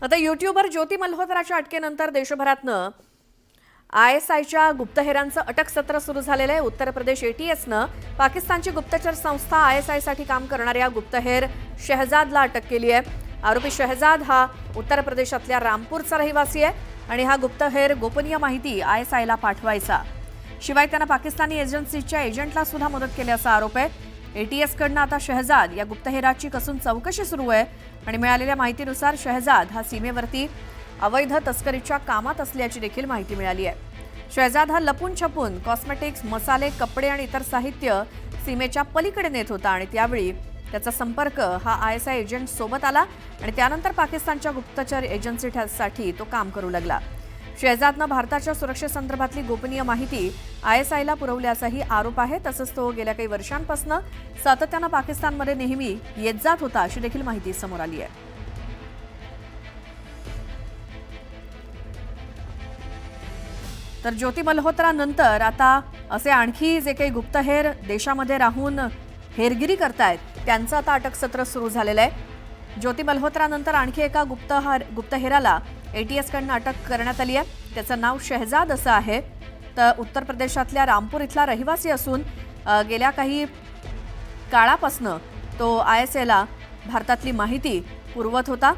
आता यूट्यूबर ज्योती मल्होत्राच्या अटकेनंतर देशभरातनं ISIच्या गुप्तहेरांचं अटक सत्र सुरू झालेलं आहे। उत्तर प्रदेश ATSनं पाकिस्तानची गुप्तचर संस्था ISIसाठी काम करणाऱ्या गुप्तहेर शहजादला अटक केली आहे। आरोपी शहजाद हा उत्तर प्रदेशातल्या रामपूरचा रहिवासी आहे आणि हा गुप्तहेर गोपनीय माहिती ISIला पाठवायचा। शिवाय त्यानं पाकिस्तानी एजन्सीच्या एजंटला सुद्धा मदत केल्याचा आरोप आहे। ATS कडनं आता शहजाद या गुप्तहेराची कसून चौकशी सुरू आहे आणि मिळालेल्या माहितीनुसार शहजाद हा सीमेवरती अवैध तस्करीच्या कामात असल्याची देखील माहिती मिळाली आहे। शहजाद हा लपून छपून कॉस्मेटिक्स, मसाले, कपडे आणि इतर साहित्य सीमेच्या पलीकडे नेत होता आणि त्यावेळी त्याचा संपर्क हा ISI एजंट सोबत आला आणि त्यानंतर पाकिस्तानच्या गुप्तचर एजन्सीसाठी तो काम करू लागला। शहजादनं भारताच्या सुरक्षेसंदर्भातली गोपनीय माहिती ISIला पुरवल्याचाही आरोप आहे। तसंच तो गेल्या काही वर्षांपासून सातत्यानं पाकिस्तानमध्ये नेहमी येत जात होता अशी देखील माहिती समोर आली आहे। तर ज्योती मल्होत्रा नंतर आता असे आणखी जे काही गुप्तहेर देशामध्ये राहून हेरगिरी करतायत त्यांचं आता अटक सत्र सुरू झालेलं आहे। ज्योती मल्होत्रा नंतर आणखी एका गुप्तहेराला ATS कडनं अटक करण्यात आली आहे। त्याचं नाव शहजाद असं आहे। तर उत्तर प्रदेशातल्या रामपूर इथला रहिवासी असून गेल्या काही काळापासून तो ISIला भारतातली माहिती पुरवत होता।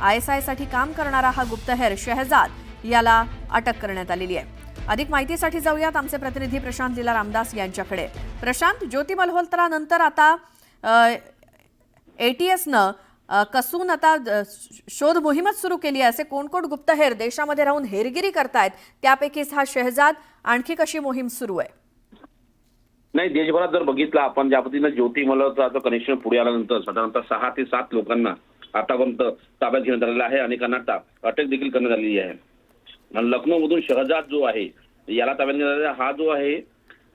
ISIसाठी काम करणारा हा गुप्तहेर शहजाद याला अटक करण्यात आलेली आहे। अधिक माहितीसाठी जाऊयात आमचे प्रतिनिधी प्रशांत लीला रामदास यांच्याकडे। प्रशांत, ज्योती मल्होत्रा नंतर आता ATSनं कसून आता शोध मोहीमच सुरू केली आहे। असे कोण कोण गुप्तहेर देशामध्ये राहून हेरगिरी करतायत त्यापैकीच हा शहजाद, आणखी कशी मोहीम सुरू आहे? नाही, देशभरात जर बघितलं आपण ज्या पद्धतीनं ज्योती मल्होत्राचं कनेक्शन पुढे आल्यानंतर साधारणतः 6 ते 7 लोकांना आतापर्यंत ताब्यात घेण्यात आलेलं आहे आणि त्यांना अटक देखील करण्यात आलेली आहे। लखनौमधून शहजाद जो आहे याला ताब्यात घेण्यात आलेला हा जो आहे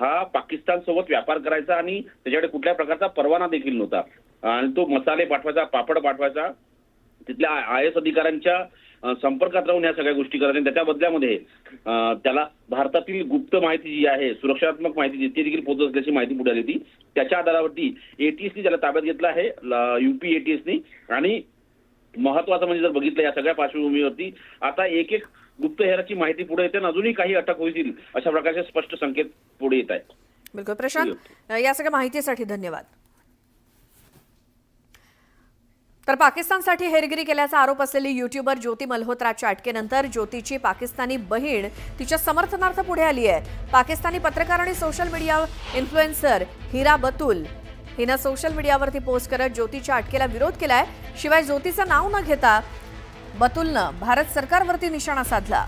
हा पाकिस्तान सोबत व्यापार करायचा आणि त्याच्याकडे कुठल्या प्रकारचा परवाना देखील नव्हता आणि तो मसाले पाठवायचा, पापड पाठवायचा, तिथल्या IS अधिकाऱ्यांच्या संपर्कात राहून या सगळ्या गोष्टी करायच्या। त्याच्या बदल्यामध्ये त्याला भारतातील गुप्त माहिती जी आहे, सुरक्षात्मक माहिती जी ती देखील पोहोचत असल्याची माहिती पुढे आली होती। त्याच्या आधारावरती ATSनी त्याला ताब्यात घेतलं आहे, UP ATSनी। आणि महत्वाचं म्हणजे जर बघितलं या सगळ्या पार्श्वभूमीवरती आता एक एक गुप्तहेराची माहिती पुढे येते, अजूनही काही अटक होईल अशा प्रकारचे स्पष्ट संकेत पुढे येत आहेत। बिलकुल प्रशांत, या सगळ्या माहितीसाठी धन्यवाद। तर पाकिस्तानसाठी हेरगिरी केल्याचा आरोप असलेली यूट्यूबर ज्योती मल्होत्राच्या अटकेनंतर ज्योतीची पाकिस्तानी बहीण तिच्या समर्थनार्थ पुढे आली आहे। पाकिस्तानी पत्रकार आणि सोशल मीडिया इन्फ्लुएन्सर हिरा बतूल हिनं सोशल मीडियावरती पोस्ट करत ज्योतीच्या अटकेला विरोध केलाय। शिवाय ज्योतीचं नाव न घेता बतूलनं भारत सरकारवरती निशाणा साधला।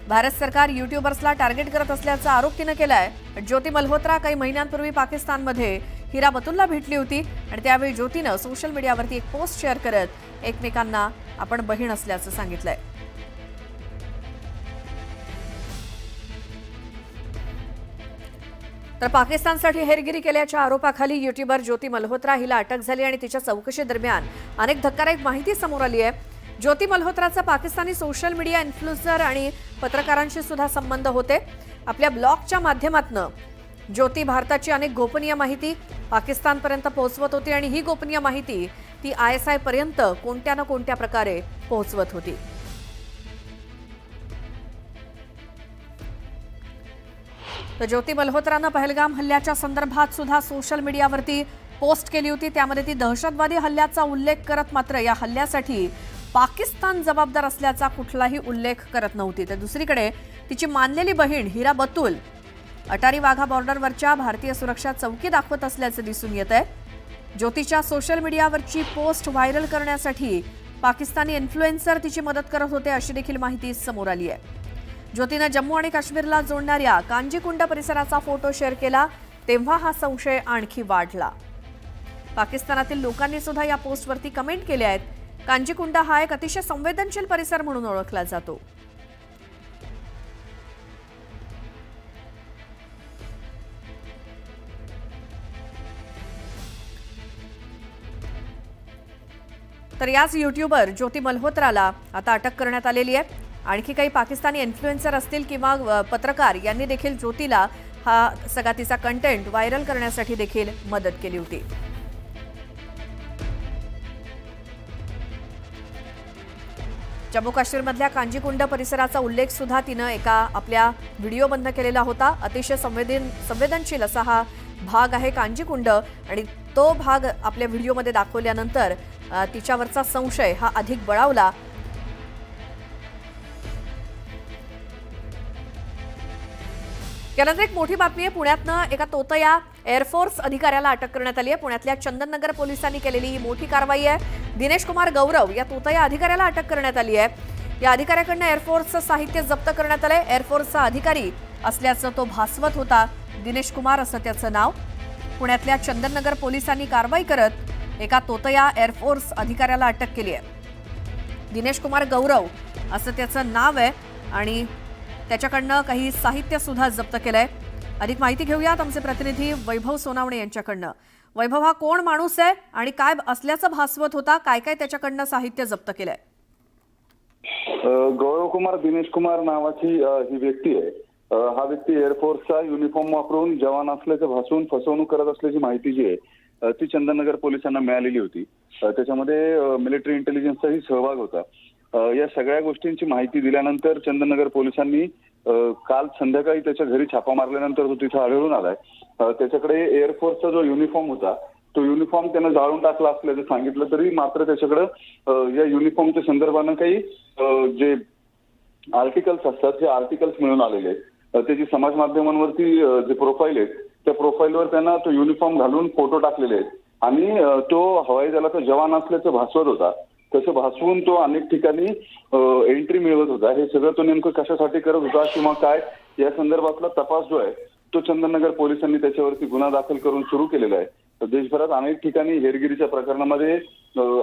भारत सरकार यूट्यूबर्सला टार्गेट करत असल्याचा आरोप तिनं केलाय। ज्योती मल्होत्रा काही महिन्यांपूर्वी पाकिस्तानमध्ये हिरा बतूलला भेटली होती आणि त्यावेळी ज्योतीनं सोशल मीडियावरती एक पोस्ट शेअर करत एकमेकांना आपण बहीण असल्याचं सांगितलंय। तर पाकिस्तानसाठी हेरगिरी केल्याच्या आरोपाखाली यूट्यूबर ज्योती मल्होत्रा हिला अटक झाली आणि तिच्या चौकशी दरम्यान अनेक धक्कादायक माहिती समोर आली आहे। ज्योती मल्होत्राचा पाकिस्तानी सोशल मीडिया इन्फ्लुएन्सर आणि पत्रकारांशी सुद्धा संबंध होते। आपल्या ब्लॉगच्या माध्यमातून ज्योती भारताची अनेक गोपनीय माहिती पाकिस्तानपर्यंत पोहोचवत होती आणि ही गोपनीय माहिती ती ISI पर्यंत कोणत्या ना कोणत्या प्रकारे पोहोचवत होती। तर ज्योती मल्होत्रानं पहलगाम हल्ल्याच्या संदर्भात सुद्धा सोशल मीडियावरती पोस्ट केली होती। त्यामध्ये ती दहशतवादी हल्ल्याचा उल्लेख करत मात्र या हल्ल्यासाठी पाकिस्तान जबाबदार असल्याचा कुठलाही उल्लेख करत नव्हती। तर दुसरीकडे तिची मानलेली बहीण हिरा बतूल अटारी वाघा बॉर्डरवरच्या भारतीय सुरक्षा चौकी दाखवत असल्याचं दिसून येत आहे। ज्योतीच्या सोशल मीडियावरची पोस्ट व्हायरल करण्यासाठी पाकिस्तानी इन्फ्लुएन्सर तिची मदत करत होते अशी देखील माहिती समोर आली आहे। ज्योतीनं जम्मू आणि काश्मीरला जोडणाऱ्या कांजीकुंड परिसराचा फोटो शेअर केला तेव्हा हा संशय आणखी वाढला। पाकिस्तानातील लोकांनी सुद्धा या पोस्टवरती कमेंट केल्या आहेत। कांजीकुंड हा एक अतिशय संवेदनशील परिसर म्हणून ओळखला जातो। तर याच यूट्यूबर ज्योती मल्होत्राला आता अटक करण्यात आलेली आहे। आणखी काही पाकिस्तानी इन्फ्लुएन्सर असतील किंवा पत्रकार यांनी देखील ज्योतीला हा सगळा तिचा कंटेंट व्हायरल करण्यासाठी देखील मदत केली होती। जम्मू काश्मीरमधल्या कांजीकुंड परिसराचा उल्लेख सुद्धा तिनं एका आपल्या व्हिडिओमधनं केलेला होता. अतिशय संवेदनशील असा हा भाग आहे कांजीकुंड आणि तो भाग आपल्या व्हिडिओमध्ये दाखवल्यानंतर तिच्यावरचा संशय हा अधिक बळावला. यानंतर एक मोठी बातमी आहे. पुण्यातनं एका तोतया एअरफोर्स अधिकाऱ्याला अटक करण्यात आली आहे. पुण्यातल्या चंदननगर पोलिसांनी केलेली ही मोठी कारवाई आहे. दिनेश कुमार गौरव या तोतया अधिकाऱ्याला अटक करण्यात आली आहे. या अधिकाऱ्याकडनं एअरफोर्सचं साहित्य जप्त करण्यात आलंय. एअरफोर्सचा अधिकारी असल्याचं तो भासवत होता. दिनेश कुमार असं त्याचं नाव. पुण्यातल्या चंदननगर पोलिसांनी कारवाई करत एका तोतया एअरफोर्स अधिकाऱ्याला अटक केली आहे. दिनेश कुमार गौरव असं त्याचं नाव आहे आणि त्याच्याकडनं काही साहित्य सुद्धा जप्त केलंय. अधिक माहिती घेऊयात आमचे प्रतिनिधी वैभव सोनावणे यांच्याकडनं. वैभव, हा कोण माणूस आहे आणि काय असल्याचं भासवत होता? काय काय त्याच्याकडनं साहित्य जप्त केलंय? गौरव कुमार दिनेश कुमार नावाची ही व्यक्ती आहे. हा व्यक्ती एअरफोर्सचा युनिफॉर्म वापरून जवान असल्याचं भासून फसवणूक करत असल्याची माहिती जी आहे ती चंदननगर पोलिसांना मिळालेली होती. त्याच्यामध्ये मिलिटरी इंटेलिजन्सचाही सहभाग होता. या सगळ्या गोष्टींची माहिती दिल्यानंतर चंदननगर पोलिसांनी काल संध्याकाळी त्याच्या घरी छापा मारल्यानंतर तो तिथे आढळून आलाय. त्याच्याकडे एअरफोर्सचा जो युनिफॉर्म होता तो युनिफॉर्म त्यानं जाळून टाकला असल्याचं सांगितलं, तरी मात्र त्याच्याकडं या युनिफॉर्मच्या संदर्भानं काही जे आर्टिकल्स असतात ते आर्टिकल्स मिळून आलेले आहेत. त्याची समाज माध्यमांवरती जे प्रोफाईल आहेत त्या प्रोफाईलवर त्यांना तो युनिफॉर्म घालून फोटो टाकलेले आहेत आणि तो हवाई दलाचा जवान असल्याचं भासवत होता. तसं भासवून तो अनेक ठिकाणी एंट्री मिळवत होता. हे सगळं तो नेमकं कशासाठी करत होता किंवा काय या संदर्भातला तपास जो आहे तो चंदननगर पोलिसांनी त्याच्यावरती गुन्हा दाखल करून सुरू केलेला आहे. देशभरात अनेक ठिकाणी हेरगिरीच्या प्रकरणामध्ये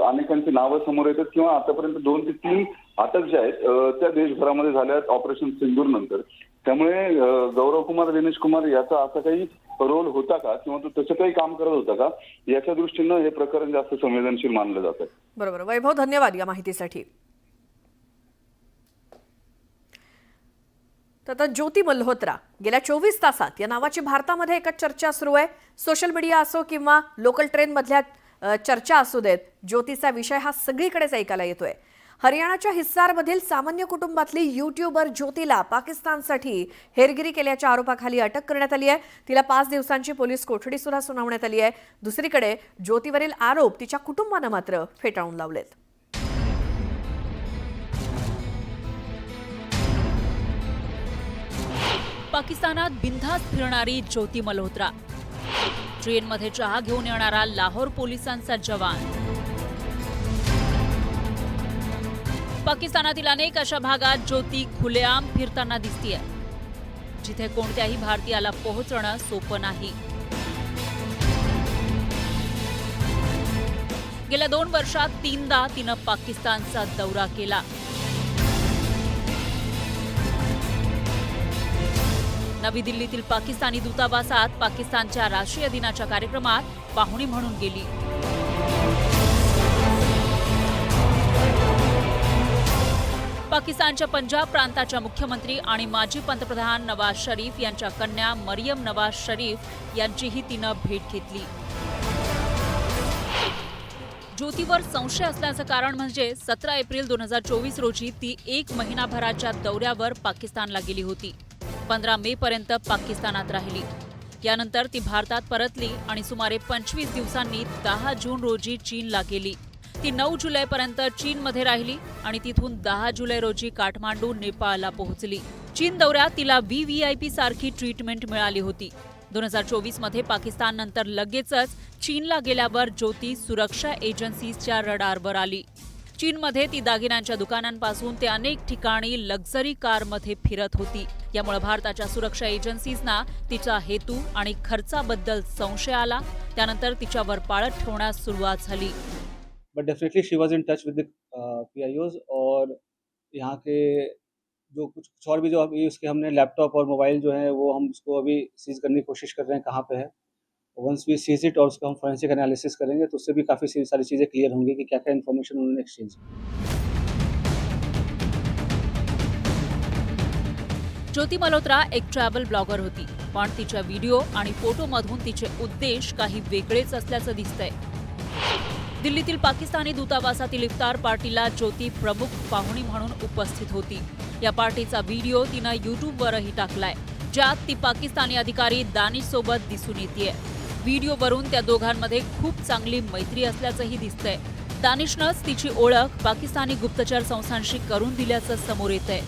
अनेकांची नावं समोर येतात किंवा आतापर्यंत 2 ते 3 अटक ज्या आहेत त्या देशभरामध्ये झाल्या आहेत ऑपरेशन सिंदूर नंतर. त्यामुळे गौरव कुमार दिनेश कुमार याचा असा काही रोल होता का किंवा तो तसं काही काम करत होता का याच्या दृष्टीनं हे प्रकरण जास्त संवेदनशील मानलं जात आहे. बरोबर वैभव, धन्यवाद या माहितीसाठी. तर ज्योती मल्होत्रा गेल्या 24 तासात या नावाची भारतामध्ये एकच चर्चा सुरू आहे. सोशल मीडिया असो किंवा लोकल ट्रेनमधल्या चर्चा असू देत, ज्योतीचा विषय हा सगळीकडेच ऐकायला येतोय. हरियाणाच्या हिस्सारमधील सामान्य कुटुंबातली यूट्यूबर ज्योतीला पाकिस्तानसाठी हेरगिरी केल्याच्या आरोपाखाली अटक करण्यात आली आहे. तिला 5 दिवसांची पोलीस कोठडी सुद्धा सुनावण्यात आली आहे. दुसरीकडे ज्योतीवरील आरोप तिच्या कुटुंबानं मात्र फेटाळून लावलेत. पाकिस्तानात बिनधास्त फिरणारी ज्योती मल्होत्रा, ट्रेनमध्ये चहा घेऊन येणारा लाहोर पोलिसांचा जवान. पाकिस्तानातील अनेक अशा भागात ज्योती खुलेआम फिरताना दिसतीये, जिथे कोणत्याही भारतीयाला पोहोचणं सोपं नाही. गेल्या 2 वर्षात 3दा तिनं पाकिस्तानचा दौरा केला. नवी दिल्लीतील पाकिस्तानी दूतावासात पाकिस्तानच्या राष्ट्रीय दिनाच्या कार्यक्रमात पाहुणी म्हणून गेली. पाकिस्तानच्या पंजाब प्रांताच्या मुख्यमंत्री आणि माजी पंतप्रधान नवाज शरीफ यांच्या कन्या मरियम नवाज शरीफ यांचीही तिनं भेट घेतली. ज्योतीवर संशय असल्याचं कारण म्हणजे 17 एप्रिल 2024 रोजी ती 1 महिनाभराच्या दौऱ्यावर पाकिस्तानला गेली होती. 15 मे पर्यंत पाकिस्तानात राहिली. यानंतर ती भारतात परतली आणि सुमारे 25 दिवसांनी 10 जून रोजी चीनला गेली. ती 9 जुलैपर्यंत चीनमध्ये राहिली आणि तिथून 10 जुलै रोजी काठमांडू, नेपाळला पोहोचली. चीन दौऱ्यात तिला VVIP सारखी ट्रीटमेंट मिळाली होती. 2024 मध्ये पाकिस्तान नंतर लगेचच चीनला गेल्यावर ज्योती सुरक्षा एजन्सीजच्या रडारवर आली. चीनमध्ये ती दागिन्यांच्या दुकानांपासून ते अनेक ठिकाणी लक्झरी कारमध्ये फिरत होती. यामुळे भारताच्या सुरक्षा एजन्सीजना तिचा हेतू आणि खर्चाबद्दल संशय आला. त्यानंतर तिच्यावर पाळत ठेवण्यास सुरुवात झाली. But definitely she was in touch विद द PIOs और यहाँ के जो कुछ और भी जो अभी उसके हमने लैपटॉप और मोबाइल जो है वो हम उसको अभी सीज करने की कोशिश कर रहे हैं कहाँ पे है. वंस वी सीज इट और उसका हम फोरेंसिक एनालिसिस करेंगे तो उससे भी काफ़ी सारी चीज़ें क्लियर होंगी कि क्या क्या इन्फॉर्मेशन उन्होंने एक्सचेंज. ज्योती मल्होत्रा एक ट्रॅव्हल ब्लॉगर होती, पण तिच्या व्हिडिओ आणि फोटोमधून तिचे उद्देश काही वेगळेच असल्याचं दिसतंय. दिल्लीतील पाकिस्तानी दूतावासातील इफ्तार पार्टीला ज्योती प्रमुख पाहुणी म्हणून उपस्थित होती. या पार्टीचा व्हिडिओ तिनं युट्यूबवरही टाकलाय, ज्यात ती पाकिस्तानी अधिकारी दानिश सोबत दिसून येतेय. व्हिडिओवरून त्या दोघांमध्ये खूप चांगली मैत्री असल्याचंही दिसतंय. दानिशनंच तिची ओळख पाकिस्तानी गुप्तचर संस्थांशी करून दिल्याचं समोर येतंय.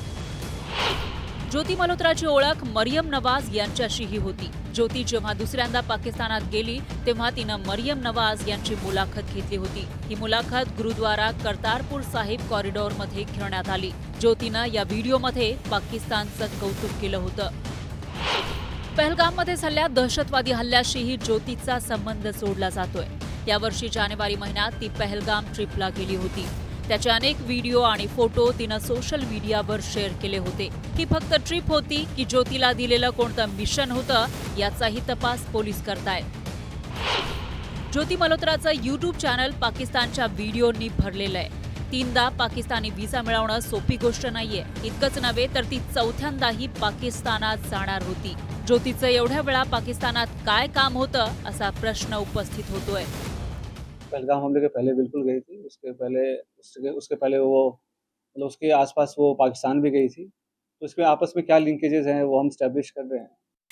ज्योती मल्होत्राची ओळख मरियम नवाज यांच्याशीही होती. ज्योती जेव्हा दुसऱ्यांदा पाकिस्तानात गेली तेव्हा तिनं मरियम नवाज यांची मुलाखत घेतली होती. ही मुलाखत गुरुद्वारा करतारपूर साहिब कॉरिडॉरमध्ये घेण्यात आली. ज्योतीनं या व्हिडिओमध्ये पाकिस्तानचं कौतुक केलं होतं. पहलगाममध्ये झालेल्या दहशतवादी हल्ल्याशीही ज्योतीचा संबंध जोडला जातोय. यावर्षी जानेवारी महिन्यात ती पहलगाम ट्रिपला गेली होती. त्याचे अनेक व्हिडिओ आणि फोटो तिनं सोशल मीडियावर शेअर केले होते. ही फक्त ट्रिप होती की ज्योतीला दिलेलं कोणतं मिशन होतं याचाही तपास पोलीस करतायत. ज्योती मल्होत्राचं युट्यूब चॅनल पाकिस्तानच्या व्हिडिओंनी भरलेलं आहे. 3दा पाकिस्तानी व्हिसा मिळवणं सोपी गोष्ट नाहीये. इतकंच नव्हे तर ती 4थ्यांदाही पाकिस्तानात जाणार होती. ज्योतीचं एवढ्या वेळा पाकिस्तानात काय काम होतं असा प्रश्न उपस्थित होतोय. पहलगाम हमले के पहले बिल्कुल गई थी, उसके पहले वो मतलब उसके आसपास वो पाकिस्तान भी गई थी, तो इसमें आपस में क्या लिंकेजेस हैं वो हम स्टैब्लिश कर रहे हैं।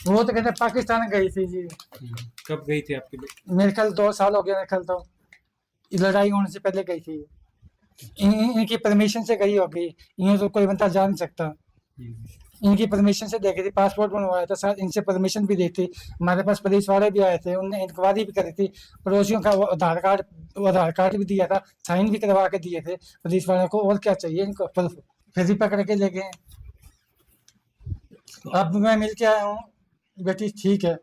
वो तो कहते पाकिस्तान गई थी जी। कब गई थी आपकी बेटी? मेरे ख्याल 2 साल हो गया, मेरे ख्याल तो ये लड़ाई होने से पहले गई थी। इनकी परमिशन से गई होगी, यूं तो कोई बंदा जा नहीं सकता। इनकी परमिशन से देखी थी, पासपोर्ट बनवाया था, साथ इनसे परमिशन भी दी थी। हमारे पास पुलिस वाले भी आए थे, उनने इंक्वायरी भी करी थी। पड़ोसियों का वो आधार कार्ड भी दिया था, साइन भी करवा के दिए थे पुलिस वालों को। और क्या चाहिए इनको, फिर भी पकड़ के ले गए। अब मैं मिल के आया हूँ, बेटी ठीक है,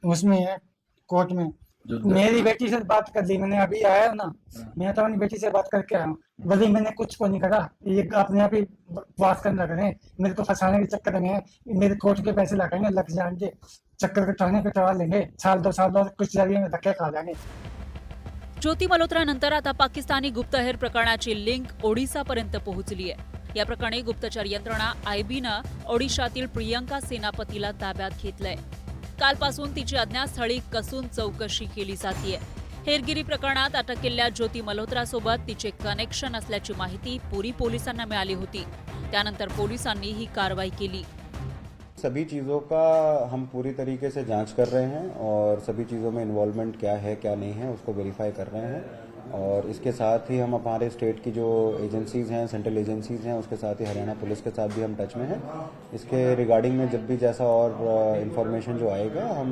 उसमें है कोर्ट में। मेरी बेटी से बात कर ली मैंने, अभी आया ना, मैं तो अपनी बेटी से बात करके आया हूँ। भले मैंने कुछ को नहीं करा, ये अपने आप ही बात करना करें, मेरे को फंसाने के चक्कर में मेरे कोर्ट के पैसे लगाएंगे, लग जाएंगे, चक्कर कटाने कटवा लेंगे, 1-2 साल बाद कुछ जरिए में धक्के खा जाएंगे। ज्योती मल्होत्रानंतर आता पाकिस्तानी गुप्तहेर प्रकरणाची लिंक ओडिसापर्यंत पोहोचली आहे. या प्रकरणी गुप्तचर यंत्रणा आयबीनं ओडिशातील प्रियंका सेनापतीला ताब्यात घेतलंय. कालपासून तिची अज्ञात स्थळी कसून चौकशी केली जातीये. हेरगिरी प्रकरणात अटक केलेल्या ज्योती मल्होत्रासोबत तिचे कनेक्शन असल्याची माहिती पुरी पोलिसांना मिळाली होती. त्यानंतर पोलिसांनी ही कारवाई केली. सभी चीज़ों का हम पूरी तरीके से जांच कर रहे हैं और सभी चीज़ों में इन्वॉल्वमेंट क्या है क्या नहीं है उसको वेरीफाई कर रहे हैं. और इसके साथ ही हम हमारे स्टेट की जो एजेंसीज़ हैं, सेंट्रल एजेंसीज़ हैं, उसके साथ ही हरियाणा पुलिस के साथ भी हम टच में हैं. इसके रिगार्डिंग में जब भी जैसा और इन्फॉर्मेशन जो आएगा हम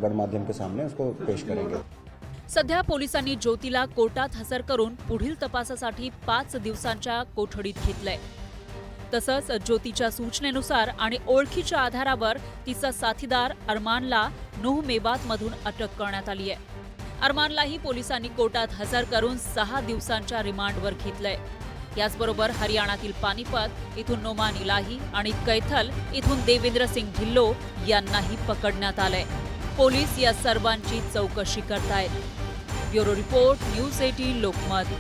गणमाध्यम के सामने उसको पेश करेंगे. सध्या पोलिसांनी ज्योतीला कोर्टात हजर करून पुढील तपासासाठी 5 दिवसांच्या कोठडीत घेतलंय. तसंच ज्योतीच्या सूचनेनुसार आणि ओळखीच्या आधारावर तिचा साथीदार अरमानला नूह मेवातमधून अटक करण्यात आली आहे. अरमानलाही पोलिसांनी कोर्टात हजर करून 6 दिवसांच्या रिमांडवर घेतलंय. याचबरोबर हरियाणातील पानिपत इथून नोमान इलाही आणि कैथल इथून देवेंद्र सिंग ढिल्लो यांनाही पकडण्यात आलंय. पोलीस या सर्वांची चौकशी करतायत. Bureau report, news 18 Lokmat.